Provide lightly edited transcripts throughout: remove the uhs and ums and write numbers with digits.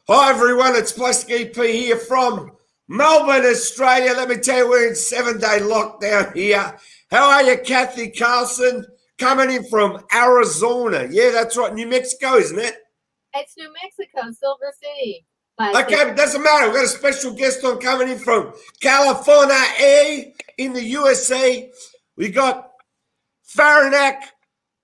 Hi everyone, it's Plastic EP here from Melbourne, Australia. Let me tell you, we're in 7-day lockdown here. How are you, Kathy Carlson? Coming in from Arizona. Yeah, that's right, New Mexico, isn't it? It's New Mexico, Silver City. Okay, but doesn't matter. We've got a special guest on coming in from California, in the USA. We got Faranak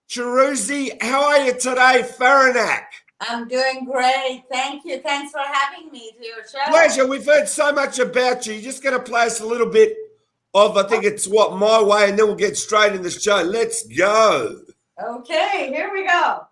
Shahroozi. How are you today, Faranak? I'm doing great. Thank you. Thanks for having me to your show. Pleasure. We've heard so much about you. You're just going to play us a little bit of, I think it's what, My Way, and then we'll get straight in the show. Let's go. Okay, here we go.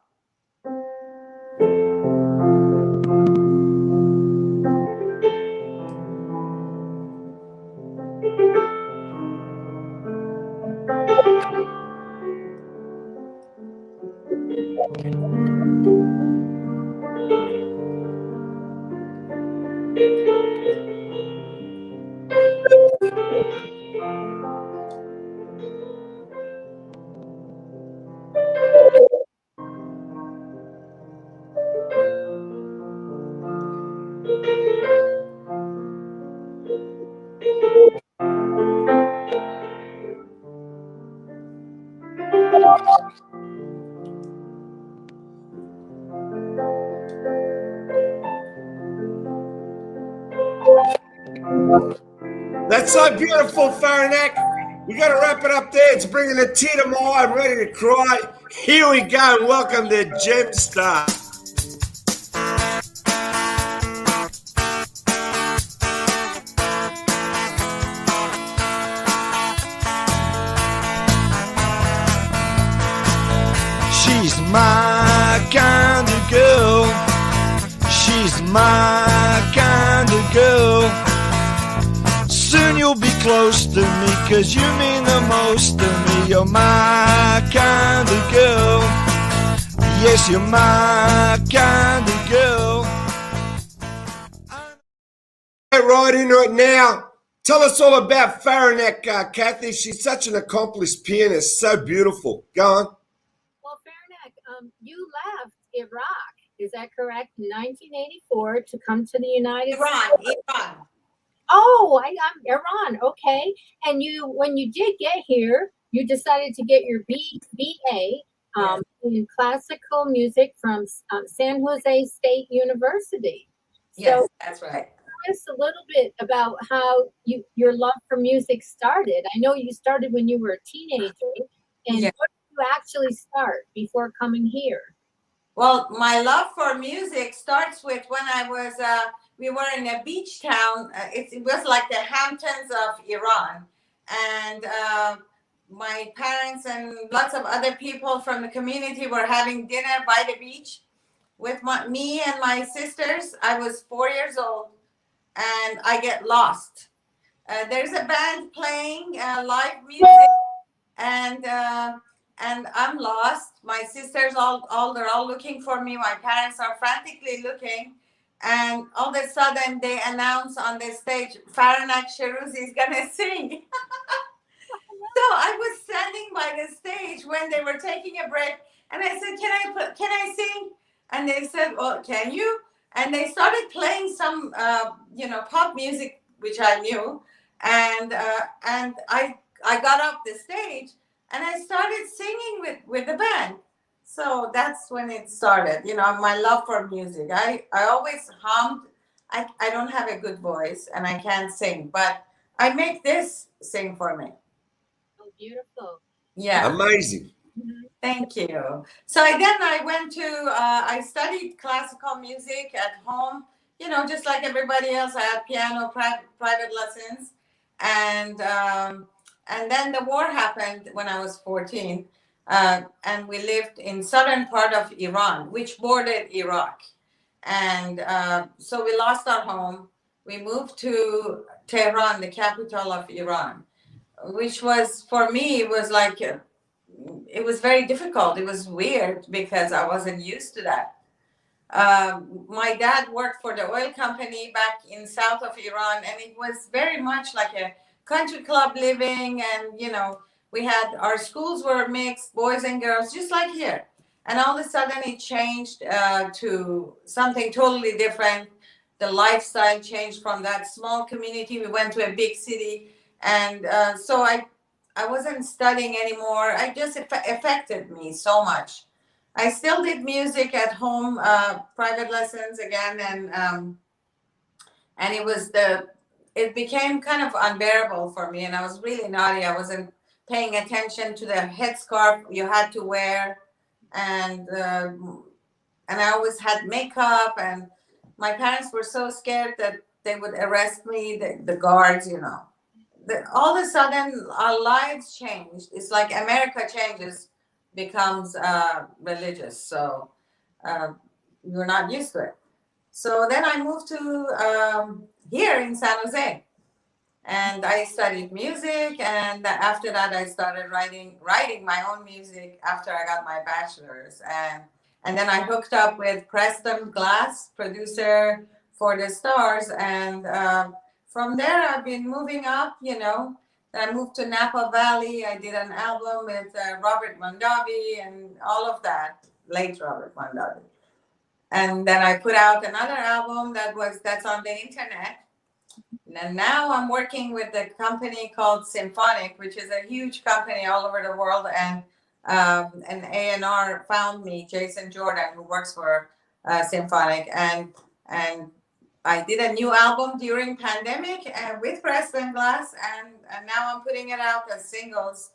That's so beautiful, Faranak. We got to wrap it up there. It's bringing a tear to my eye. I'm ready to cry. Here we go. Welcome to Gemstars. She's my kind of girl. She's my kind of girl. Soon you'll be close to me, 'cause you mean the most to me. You're my kind of girl. Yes, you're my kind of girl. Get right into it now. Tell us all about Faranak, Kathy. She's such an accomplished pianist. So beautiful. Go on. Well, Faranak, you left Iraq, is that correct, in 1984 to come to the United States? Iran. Oh, I'm Iran. Okay. And when you did get here, you decided to get your BA in classical music from San Jose State University. Yes, So that's right. tell us a little bit about how your love for music started. I know you started when you were a teenager. And Yeah. what did you actually start before coming here? Well, my love for music starts with when I was, we were in a beach town. It was like the Hamptons of Iran. And my parents and lots of other people from the community were having dinner by the beach with me and my sisters. I was 4 years old and I get lost. There's a band playing live music, and I'm lost. My sisters they're all looking for me. My parents are frantically looking, and all of a sudden they announce on the stage, Faranak Shahroozi is gonna sing. So I was standing by the stage when they were taking a break, and I said, "Can I sing?" And they said, "Well, can you?" And they started playing some, pop music, which I knew, and I got off the stage and I started singing with the band. So that's when it started. My love for music. I always hummed. I don't have a good voice and I can't sing, but I make this sing for me. Oh, beautiful. Yeah. Amazing. Thank you. So then I went to, I studied classical music at home, just like everybody else. I had piano private lessons. And then the war happened when I was 14. And we lived in southern part of Iran, which bordered Iraq. And so we lost our home. We moved to Tehran, the capital of Iran, which was, for me, it was like, it was very difficult. It was weird because I wasn't used to that. My dad worked for the oil company back in south of Iran, and it was very much like a country club living. And we had, our schools were mixed, boys and girls, just like here. And all of a sudden it changed to something totally different. the lifestyle changed from that small community. We went to a big city, and so I wasn't studying anymore. I just affected me so much. I still did music at home, private lessons again, and it became kind of unbearable for me, and I was really naughty. I wasn't paying attention to the headscarf you had to wear, and I always had makeup, and my parents were so scared that they would arrest me, the guards, all of a sudden our lives changed. It's like America changes, becomes religious, so you're not used to it. So then I moved to here in San Jose, and I studied music. And after that, I started writing my own music after I got my bachelor's. And then I hooked up with Preston Glass, producer for the Stars, and from there I've been moving up. I moved to Napa Valley. I did an album with Robert Mondavi and all of that, late Robert Mondavi. And then I put out another album that's on the internet. And now I'm working with a company called Symphonic, which is a huge company all over the world. And an A&R found me, Jason Jordan, who works for Symphonic, and I did a new album during pandemic with Preston Glass, and now I'm putting it out as singles.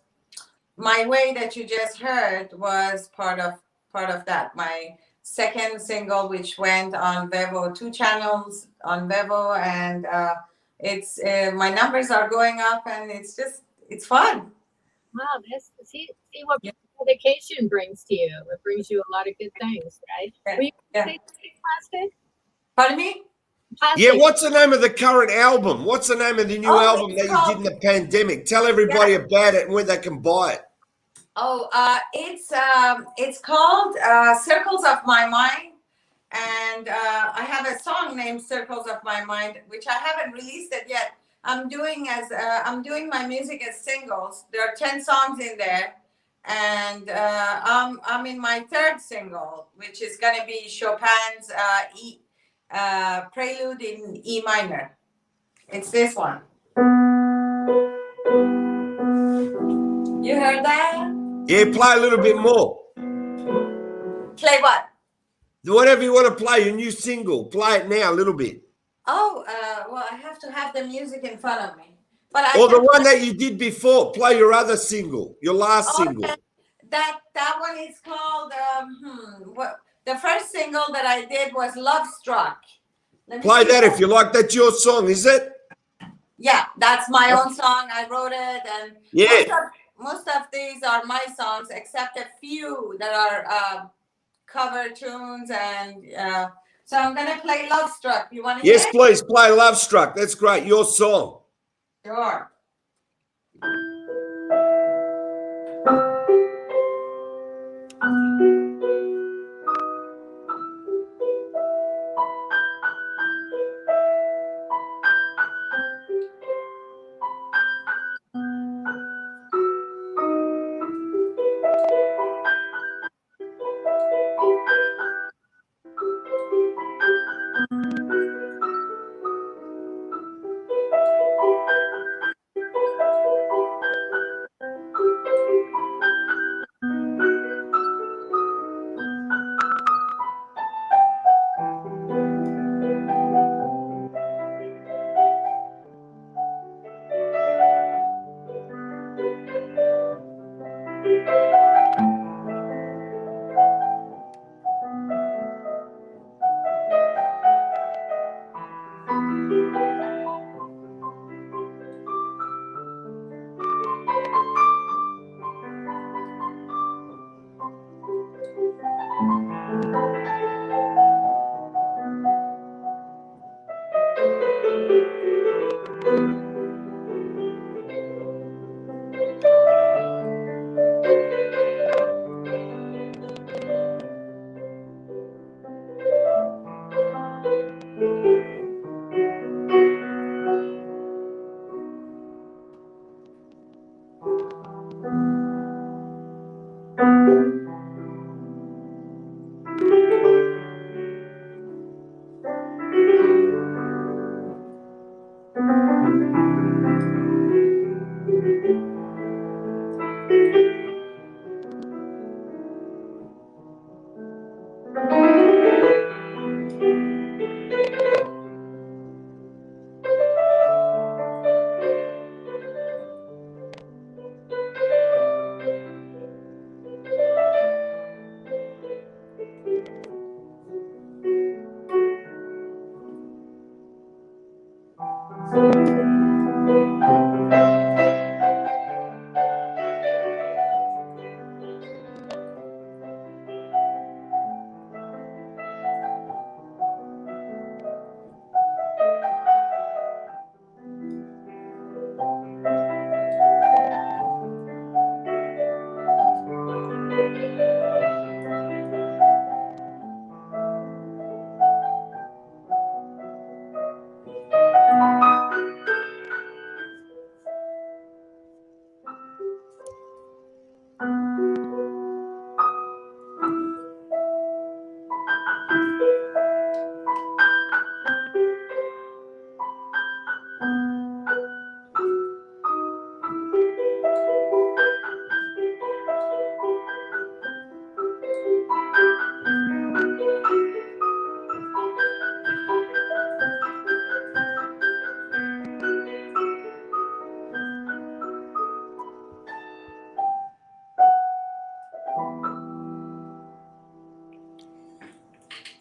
My Way that you just heard was part of that. My second single, which went on Vevo, 2 channels on Vevo, and it's my numbers are going up, and it's fun. Wow, see what dedication brings to you. It brings you a lot of good things, right? Yeah. Were you going to say something, Plastic? Pardon me? Plastic. Yeah, what's the name of the current album? What's the name of the new album that you did in the pandemic? Tell everybody about it and where they can buy it. Oh, it's called Circles of My Mind, and I have a song named Circles of My Mind, which I haven't released it yet. I'm doing my music as singles. There are 10 songs in there, and I'm in my 3rd single, which is gonna be Chopin's Prelude in E minor. It's this one. You heard that? Yeah, play a little bit more. Play what? Whatever you want to play, your new single. Play it now a little bit. Oh, well, I have to have the music in front of me. But Or the one that you did before. Play your other single, your last single. That one is called, the first single that I did was Love Struck. Play that if you like. That's your song, is it? Yeah, that's my own song. I wrote it, and yeah. most of these are my songs, except a few that are cover tunes. And so I'm gonna play Love Struck. You want to hear it? Yes, please play Love Struck. That's great. Your song. Sure.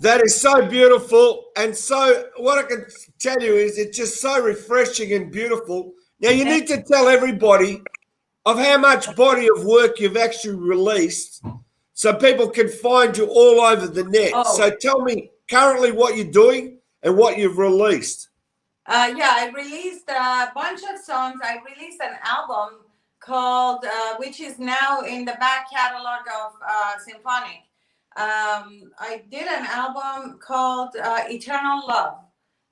That is so beautiful. And so, what I can tell you is it's just so refreshing and beautiful. Now, you need to tell everybody of how much body of work you've actually released so people can find you all over the net. Oh. So, tell me currently what you're doing and what you've released. Yeah, I released a bunch of songs. I released an album called, which is now in the back catalog of Symphonic. I did an album called Eternal Love.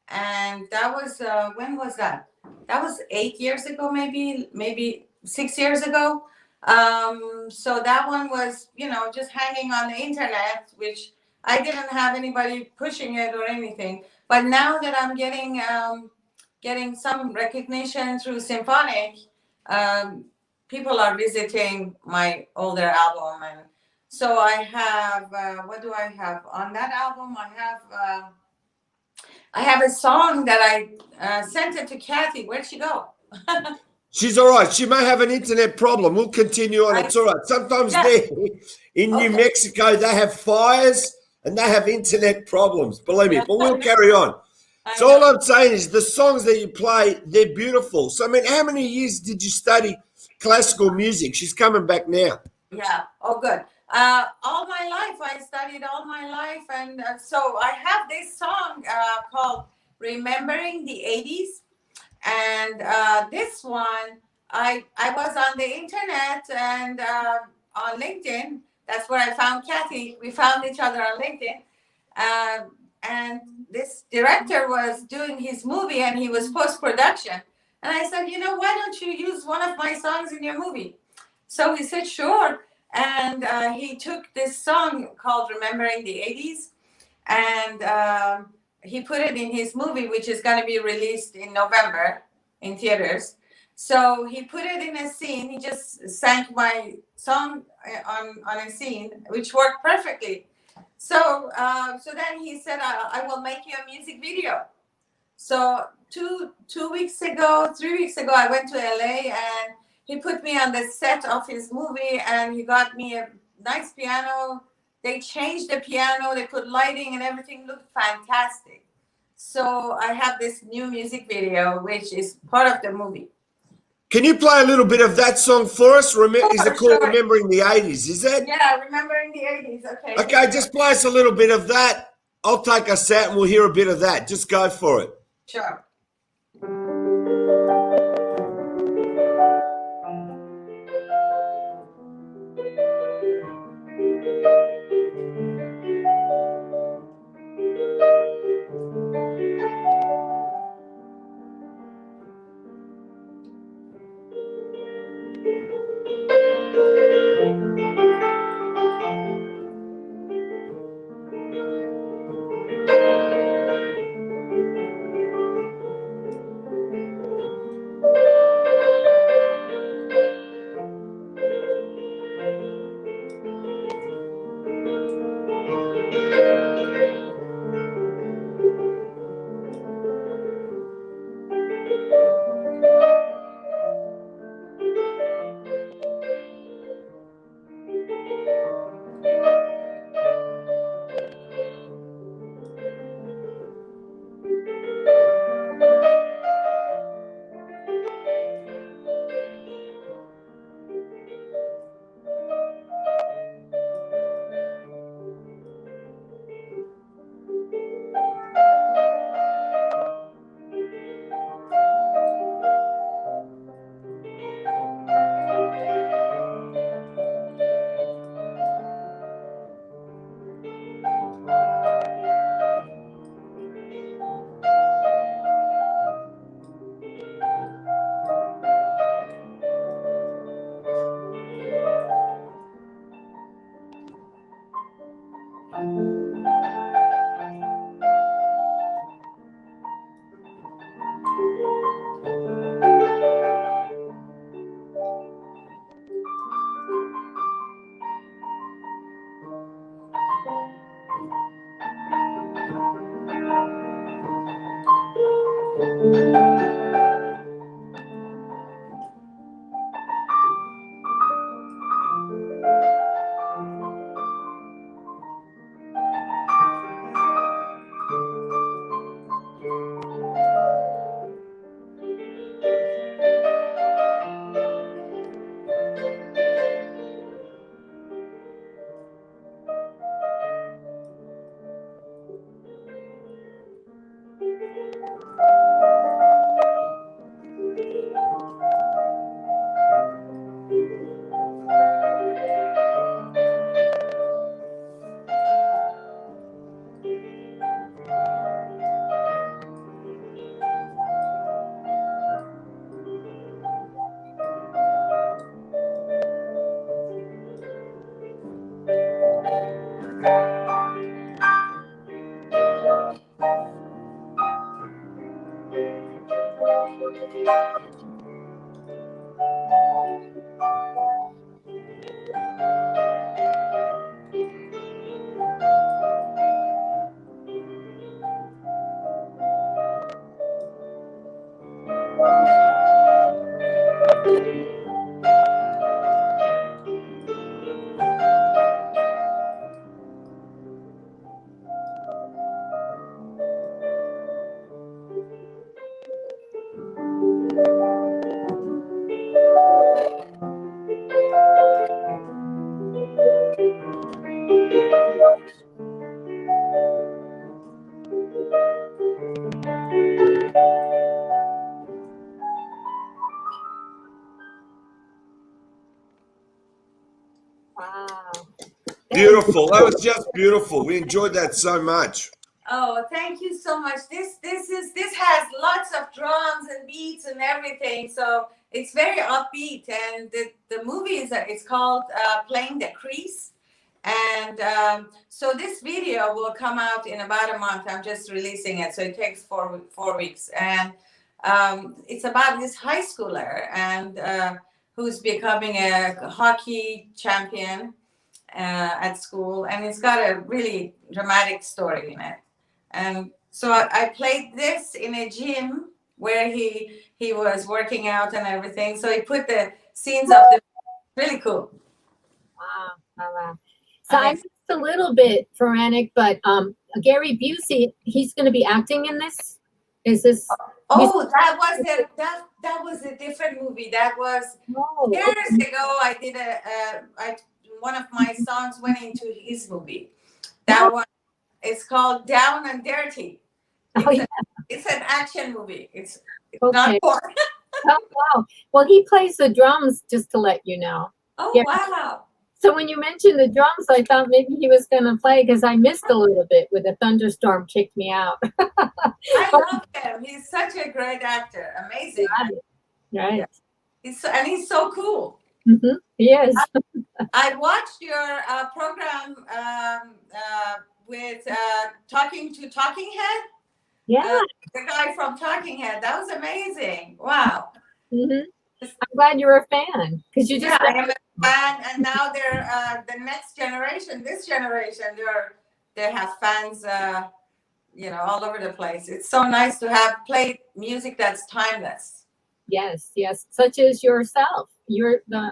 And that was, when was that? That was 8 years ago, maybe 6 years ago. So that one was, just hanging on the internet, which I didn't have anybody pushing it or anything. But now that I'm getting some recognition through Symphonic, people are visiting my older album, and so I have. What do I have on that album? I have a song that I sent it to Kathy. Where'd she go? She's all right. She may have an internet problem. We'll continue on. It's all right. Sometimes there in New Mexico, they have fires and they have internet problems, believe me, but we'll carry on. So all I'm saying is the songs that you play, they're beautiful. So, I mean, how many years did you study classical music? She's coming back now. Yeah. Oh, good. All my life, I studied all my life. And so I have this song called Remembering the 80s. And this one, I was on the internet and on LinkedIn. That's where I found Kathy. We found each other on LinkedIn. And this director was doing his movie and he was post-production. And I said, why don't you use one of my songs in your movie? So he said, sure. And he took this song called Remembering the 80s. And he put it in his movie, which is going to be released in November in theaters. So he put it in a scene. He just sang my song on a scene, which worked perfectly. So then he said, I will make you a music video. So 3 weeks ago, I went to LA and he put me on the set of his movie and he got me a nice piano. They changed the piano, they put lighting and everything looked fantastic. So I have this new music video, which is part of the movie. Can you play a little bit of that song for us? Is it called Remembering the 80s? Is it? Yeah, Remembering the 80s. Okay. Okay, just play us a little bit of that. I'll take us out and we'll hear a bit of that. Just go for it. Sure. Wow. Beautiful. That was just beautiful. We enjoyed that so much. Oh, thank you so much. This has lots of drums and beats and everything, so it's very upbeat. And the movie it's called Playing the Crease, and so this video will come out in about a month. I'm just releasing it, so it takes four weeks, and it's about this high schooler and who's becoming a hockey champion at school, and it's got a really dramatic story in it. And so I played this in a gym where he was working out and everything. So he put the scenes of the really cool. Wow. Wow. So I missed a little bit, Faranak, but Gary Busey, he's going to be acting in this. Is this? Oh, that was a different movie. That was years ago. I did one of my songs went into his movie. That one. It's called Down and Dirty. It's an action movie. It's not porn. Oh, wow. Well, he plays the drums, just to let you know. Oh, yeah. Wow. So when you mentioned the drums, I thought maybe he was going to play because I missed a little bit with the thunderstorm kicked me out. I love him. He's such a great actor. Amazing. Right. Yeah. He's so cool. Mm-hmm. He is. I watched your program with Talking Head. Yeah. The guy from Talking Head. That was amazing. Wow. Mm-hmm. I'm glad you're a fan because you just. Yeah, I am a fan, and now they're the next generation. This generation, they have fans, all over the place. It's so nice to have played music that's timeless. Yes, such as yourself. You're the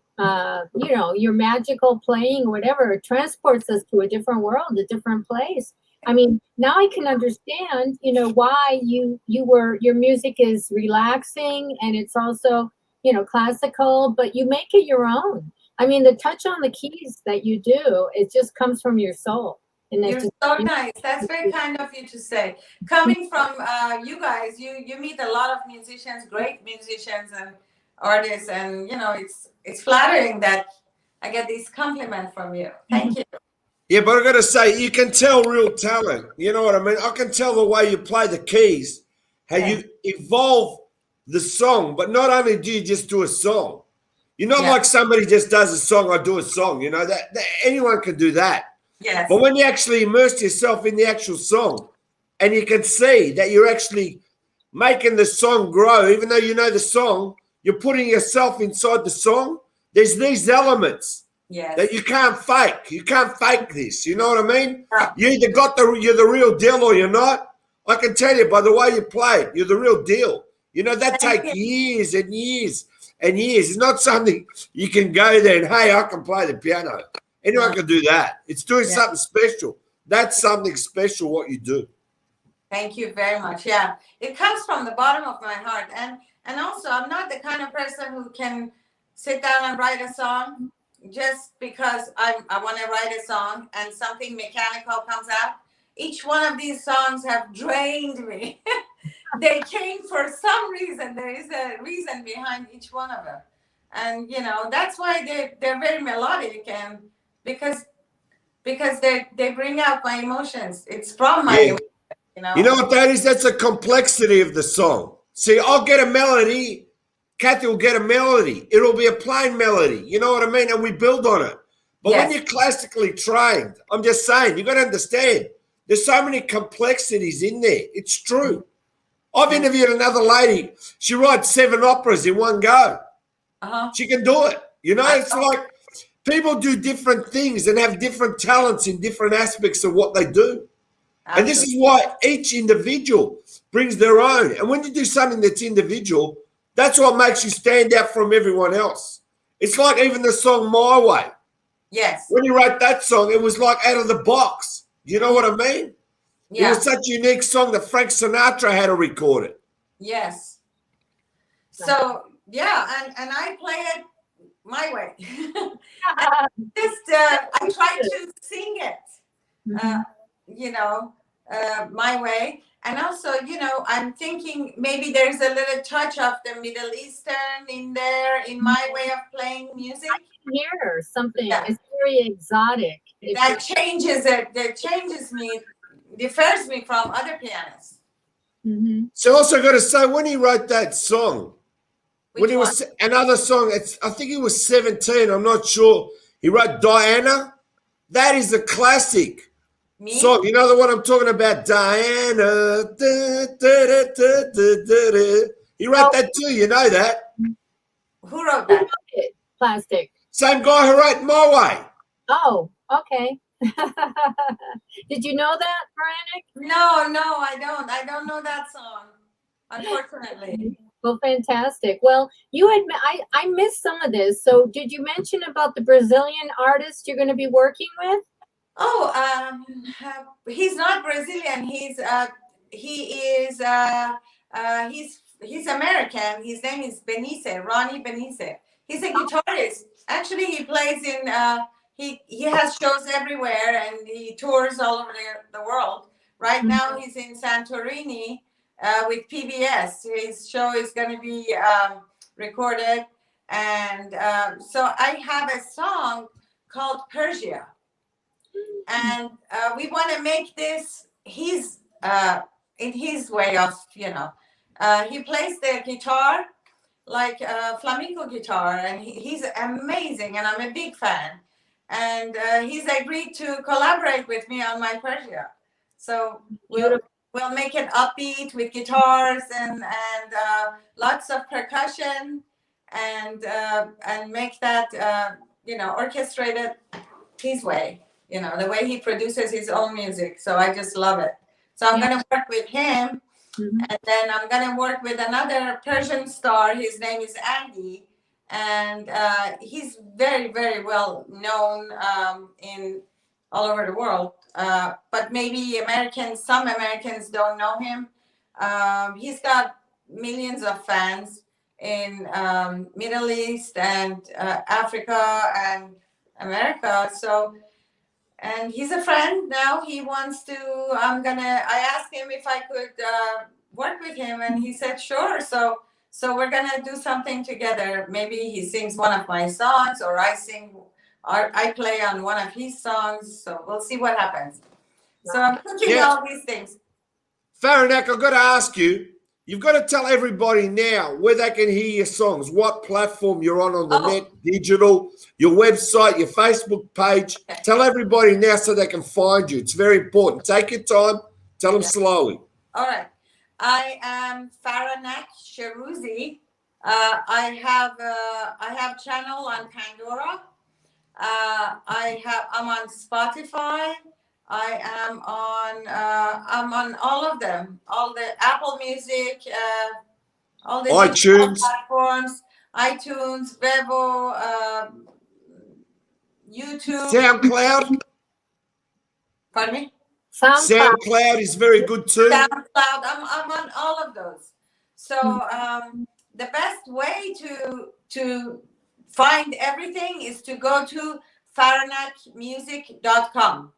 your magical playing, whatever, transports us to a different world, a different place. I mean, now I can understand, why your music is relaxing and it's also, classical, but you make it your own. I mean, the touch on the keys that you do, it just comes from your soul. And you're so nice. That's very kind of you to say. Coming from you guys, you meet a lot of musicians, great musicians and artists, and it's flattering that I get this compliment from you. Thank you. Yeah, but I got to say, you can tell real talent. You know what I mean? I can tell the way you play the keys, how you evolve the song. But not only do you just do a song, you're not like somebody just does a song, I do a song. That anyone can do that. Yes. But when you actually immerse yourself in the actual song, and you can see that you're actually making the song grow, even though you know the song, you're putting yourself inside the song. There's these elements. Yes. That you can't fake. You can't fake this. You know what I mean? You either you're the real deal or you're not. I can tell you by the way you play it, you're the real deal. You know, that Thank takes you. years and years and years. It's not something you can go there and, hey, I can play the piano. Anyone can do that. It's doing something special. That's something special what you do. Thank you very much. Yeah, it comes from the bottom of my heart, and also I'm not the kind of person who can sit down and write a song just because I want to write a song and something mechanical comes out. Each one of these songs have drained me. They came for some reason. There is a reason behind each one of them, and you know that's why they're very melodic, and because they bring out my emotions. It's from my Yeah. You know know. what that is? That's the complexity of the song. See, I'll get a melody. Kathy will get a melody. It'll be a plain melody. You know what I mean? And we build on it. But when Yes. you're classically trained, I'm just saying, you got to understand, there's so many complexities in there. It's true. I've interviewed another lady. She writes 7 operas in one go. Uh-huh. She can do it. You know, it's like people do different things and have different talents in different aspects of what they do. And this is why each individual brings their own. And when you do something that's individual, that's what makes you stand out from everyone else. It's like even the song My Way. Yes. When you wrote that song, it was like out of the box. You know what I mean? Yeah. It was such a unique song that Frank Sinatra had to record it. Yes. So yeah, and I play it my way. I try to sing it, you know, my way. And also, you know, I'm thinking maybe there's a little touch of the Middle Eastern in there in my way of playing music. I can hear something. Yeah. It's very exotic. That changes it. That changes me, differs me from other pianists. So also got to say, when he wrote that song, Which he one? was another song, I think he was 17, I'm not sure. He wrote Diana. That is a classic song. You know the one I'm talking about? Diana. Da, da, da, da, da, da, da. He wrote that too, you know that? Who wrote that? Plastic. Same guy who wrote My Way. Oh, okay. Did you know that, Faranak? No, I don't. I don't know that song, unfortunately. Well, fantastic. Well, you had I missed some of this. So, did you mention about the Brazilian artist you're going to be working with? Oh, he's not Brazilian. He's American. His name is Benice, Ronnie Benice. He's a guitarist. Actually, he plays in. He has shows everywhere and he tours all over the world. Right now, he's in Santorini with PBS. His show is going to be recorded, and so I have a song called Persia. And we want to make this his in his way of, you know, he plays the guitar like flamenco guitar, and he's amazing, and I'm a big fan. And he's agreed to collaborate with me on my Persia. So we'll make it upbeat with guitars and lots of percussion, and make that you know, orchestrated his way. You know, the way he produces his own music. So I just love it. So I'm going to work with him. And then I'm going to work with another Persian star. His name is Andy. And he's very, very well known in all over the world. But maybe some Americans don't know him. He's got millions of fans in Middle East and Africa and America. So, and he's a friend now. He wants to, I asked him if I could work with him, and he said, sure. So we're going to do something together. Maybe he sings one of my songs, or I play on one of his songs. So we'll see what happens. So I'm cooking all these things. Faranak, I've got to ask you, you've got to tell everybody now where they can hear your songs, what platform you're on the net, digital, your website, your Facebook page. Okay. Tell everybody now so they can find you. It's very important. Take your time. Tell them slowly. All right. I am Faranak Shahroozi. I have channel on Pandora. I'm on Spotify. I am on. I'm on all of them. All the Apple Music, all the digital iTunes. platforms, iTunes, Vevo, YouTube. SoundCloud. Pardon me. SoundCloud. SoundCloud is very good too. SoundCloud. I'm on all of those. So the best way to find everything is to go to faranakmusic.com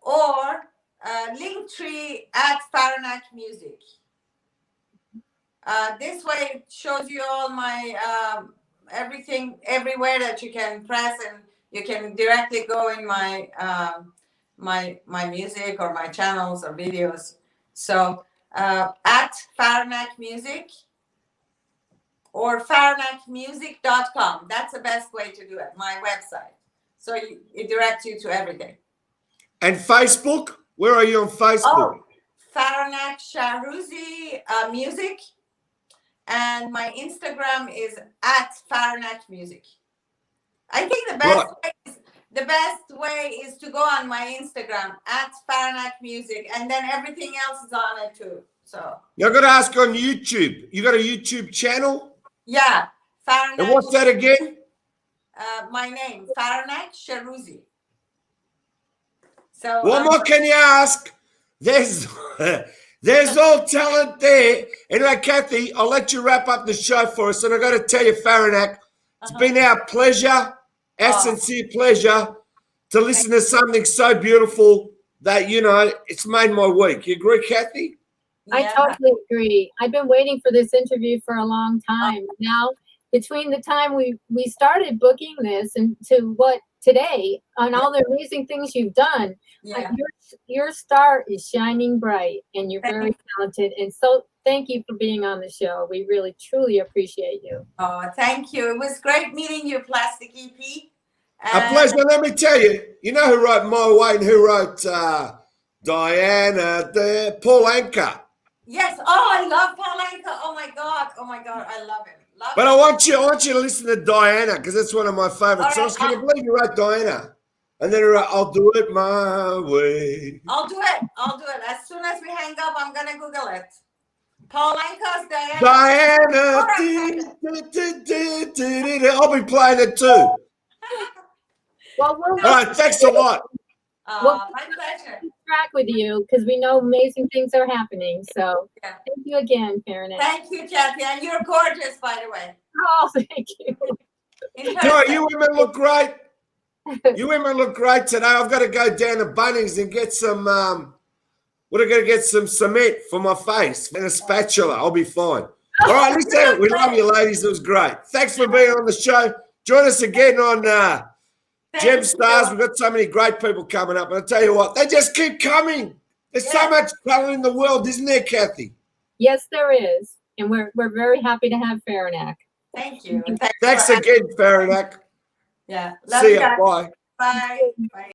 or Linktree at Faranak Music. This way it shows you all my everything everywhere that you can press, and you can directly go in my my music or my channels or videos. So at Faranak Music or faranakmusic.com. That's the best way to do it, my website. So it directs you to everything. And Facebook? Where are you on Facebook? Oh, Faranak Shahroozi Music. And my Instagram is at Faranak Music. I think the best way is to go on my Instagram at Faranak Music, and then everything else is on it too. So I've got to ask on YouTube. You got a YouTube channel? Yeah, Faranak. And what's that again? My name, Faranak Shahroozi. So What more can you ask? There's all talent there. Anyway, Kathy, I'll let you wrap up the show for us. And I've got to tell you, Faranak, it's been our pleasure, our sincere pleasure to listen to something so beautiful that, you know, it's made my week. You agree, Kathy? I totally agree. I've been waiting for this interview for a long time. Now, between the time we started booking this and to what today, on all the amazing things you've done, your star is shining bright, and you're very talented. And so thank you for being on the show. We really, truly appreciate you. Oh, thank you. It was great meeting you, Plastic EP. A pleasure. Let me tell you, you know who wrote My Way and who wrote Diana, Paul Anka. Yes. Oh, I love Paul Anka. Oh my God, I love him. But I want you to listen to Diana, because that's one of my favorite songs. Can you believe you wrote Diana? And then I'll do it my way. I'll do it. As soon as we hang up, I'm gonna Google it. Paul Anka's Diana. Diana. I'll be playing it too. Well, all right, thanks a lot. My pleasure. Keep track with you, because we know amazing things are happening. So thank you again, Faranak. Thank you, Kathy, and you're gorgeous, by the way. Oh, thank you. No, you women look great. You women look great today. I've got to go down to Bunnings and get some. We're going to get some cement for my face and a spatula. I'll be fine. All right, listen. We love you, ladies. It was great. Thanks for being on the show. Join us again on Gemstars. We've got so many great people coming up. And I'll tell you what, they just keep coming. There's so much talent in the world, isn't there, Kathy? Yes, there is. And we're very happy to have Faranak. Thank you. Thanks again, Faranak. Yeah. See ya. Bye. Bye. Bye.